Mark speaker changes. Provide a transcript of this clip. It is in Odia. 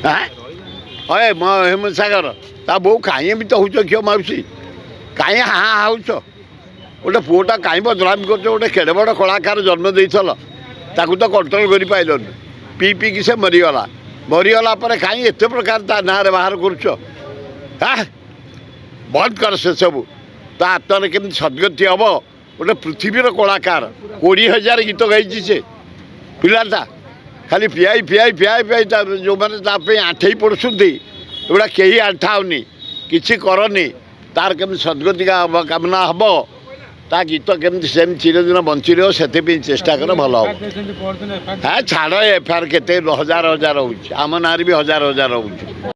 Speaker 1: হ্যাঁ ହଏ ହେମନ୍ତ ସାଗର ତା ବୋଉ କାହିଁ ଏମିତି ହେଉଛ ଝିଅ ମାଉସୀ କାହିଁ ହାଁ ହେଉଛ ଗୋଟେ ପୁଅଟା କାହିଁ ବଦନାମି କରୁଛ ଗୋଟେ କେଡ଼େ ବଡ଼ କଳାକାର ଜନ୍ମ ଦେଇଥିଲ ତାକୁ ତ କଣ୍ଟ୍ରୋଲ କରିପାରିଲନି ପିଇକି ସେ ମରିଗଲା ମରିଗଲା ପରେ କାହିଁ ଏତେ ପ୍ରକାର ତା ନାଁରେ ବାହାର କରୁଛ ହାଁ ବନ୍ଦ କର ସେସବୁ ତା ହାତରେ କେମିତି ସଦ୍ଗତି ହେବ ଗୋଟେ ପୃଥିବୀର କଳାକାର 20,000 ଗୀତ ଗାଇଛି ସେ ପିଲାଟା ଖାଲି ପିଆଇ ଯେଉଁମାନେ ତା ପାଇଁ ଆଣ୍ଠେଇ ପଡ଼ୁଛନ୍ତି ଏଗୁଡ଼ା କେହି ଆଣ୍ଠାଉନି କିଛି କରନି ତାର କେମିତି ସଦ୍ଗତି କାମନା ହେବ ତା ଗୀତ କେମିତି ସେମିତି ଚିରଦିନ ବଞ୍ଚି ରହିବ ସେଥିପାଇଁ ଚେଷ୍ଟା କର ଭଲ ହେବ ହଁ ଛାଡ଼ ଏଫଆଇଆର୍ କେତେ ହଜାର ହେଉଛି ଆମ ନାଁରେ ବି ହଜାର ହେଉଛି